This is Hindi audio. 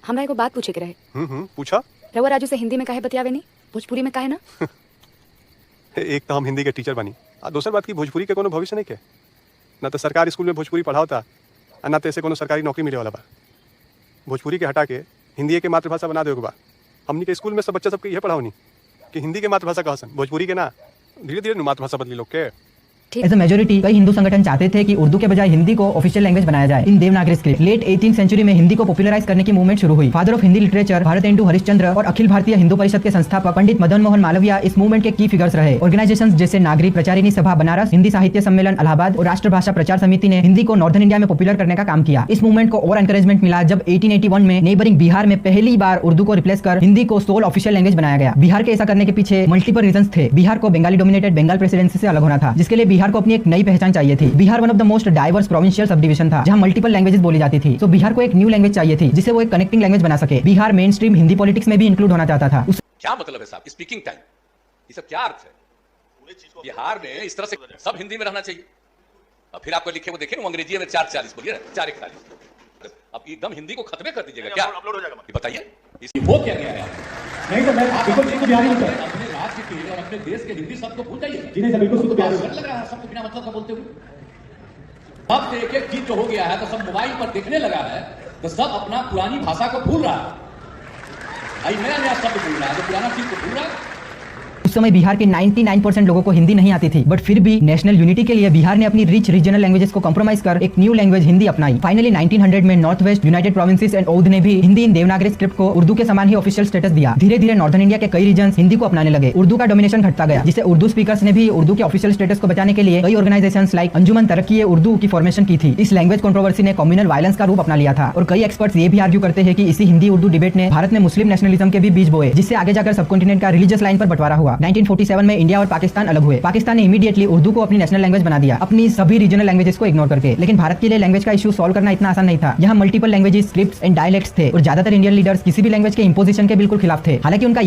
हमरा एगो बात पूछे के रहे। पूछा। रउआ राजू से हिंदी में काहे बतियावे नहीं, भोजपुरी में काहे ना? एक तो हम हिंदी के टीचर बानी, आ दूसर बात की भोजपुरी के कोनो भविष्य नहीं के। ना तो सरकारी स्कूल में भोजपुरी पढ़ावता, ना तो ऐसे कोनो सरकारी नौकरी मिले वाला बा। भोजपुरी के हटा के हिंदी के मातृभाषा बना देगा बा। हमनी के स्कूल में सब बच्चा सबके यह पढ़ाओनी कि हिंदी के मातृभाषा का हसन, भोजपुरी के ना। धीरे धीरे मातृभाषा बदली लोग के। एज अ मेजोरिटी कई हिंदू संगठन चाहते थे कि उर्दू के बजाय हिंदी को ऑफिशियल लैंग्वेज बनाया जाए in Devanagari script. Late 18th century में हिंदी को पॉपुलराइज करने की मूवमेंट शुरू हुई। Father of Hindi literature Bharatendu Harishchandra और अखिल भारतीय हिंदू परिषद के संस्थापक पंडित मदन मोहन मालविया इस मूवमेंट के की फिगर्स रहे। ऑर्गेनाइजेशंस जैसे नागरिक प्रचारिणी सभा बनारस, हिंदी साहित्य सम्मेलन इलाहाबाद और राष्ट्रभाषा प्रचार समिति ने हिंदी को नॉर्दर्न इंडिया में पॉपुलर करने का काम किया। इस मूवमेंट को और एनकरेजमेंट मिला जब 1881 में नेबरिंग बिहार में पहली बार उर्दू को रिप्लेस कर हिंदी को सोल ऑफिशियल लैंग्वेज बनाया गया। बिहार के ऐसा करने के पीछे मल्टीपल रीजंस थे। बिहार को बंगाली डोमिनेटेड बंगाल प्रेसिडेंसी से अलग होना था, जिसके लिए बिहार को अपनी एक नई पहचान चाहिए थी। Bihar one of the most diverse provincial sub division था, जहां मल्टीपल लैंग्वेजेस बोली जाती थी। तो बिहार को एक न्यू लैंग्वेज चाहिए थी जिसे वो एक कनेक्टिंग लैंग्वेज बना सके। Bihar main stream Hindi politics में भी इंक्लूड होना चाहता था। क्या मतलब है साहब स्पीकिंग टाइम, ये सब क्या अर्थ है? बिहार में इस तरह से सब हिंदी में रहना चाहिए। अब फिर आपको लिखे वो देखे अंग्रेजी में 4:40 बोलिए ना, 4:41। अब एकदम हिंदी को खत्म कर दीजिएगा क्या? अपलोड हो जाएगा। बताइए वो क्या गया है? नहीं सर, मैं बिल्कुल शुद्ध बिहारी हूं सर। अपने राज्य के और अपने देश के हिंदी शब्द को भूल जाइए। जी नहीं सर, बिल्कुल शुद्ध बिहारी लग रहा है सबको बिना मतलब का बोलते हुए। अब एक एक चीज जो हो गया है तो सब मोबाइल पर देखने लगा है, तो सब अपना पुरानी भाषा को भूल रहा है। नया नया शब्द भूल रहा है, तो पुराना चीज को भूल रहा है। उस समय बिहार के 99% लोगों को हिंदी नहीं आती थी, बट फिर भी नेशनल यूनिटी के लिए बिहार ने अपनी रिच रीजनल लैंग्वेजेस को कॉम्प्रोमाइज कर एक न्यू लैंग्वेज हिंदी अपनाई। फाइनली 1900 में North West United Provinces and Oudh ने भी हिंदी इन देवनागरी स्क्रिप्ट को उर्दू के समान ही ऑफिशियल स्टेटस दिया। धीरे धीरे नॉर्दर्न इंडिया के कई रीजन हिंदी को अपनाने लगे। उर्दू का डोमिनेशन घटता गया, जिससे उर्दू स्पीकर्स ने भी उर्दू के ऑफिशियल स्टेटस को बचाने के लिए कई ऑर्गेनाइजेशंस लाइक अंजुमन तरक्की उर्दू की फॉर्मेशन की थी। इस लैंग्वेज कंट्रोवर्सी ने कम्युनल वायलेंस का रूप अपना लिया था और कई एक्सपर्ट्स ये भी आर्ग्यू करते हैं कि इसी हिंदी उर्दू डिबेट ने भारत में मुस्लिम नेशनलिज्म के भी बीज बोए, जिससे आगे जाकर सबकॉन्टिनेंट का रिलीजियस लाइन पर बंटवारा हुआ। 1947 में इंडिया और पाकिस्तान अलग हुए। पाकिस्तान ने इमीडिएटली उर्दू को अपनी नेशनल लैंग्वेज बना दिया, अपनी सभी रीजनल लैंग्वेजेस को इग्नोर करके। लेकिन भारत के लिए लैंग्वेज का इशू सॉल्व करना इतना आसान नहीं था। यहाँ multiple languages, scripts and dialects थे और ज्यादातर इंडियन लीडर्स किसी भी लैंग्वेज के इंपोजिशन के बिल्कुल खिलाफ थे। हालांकि उनका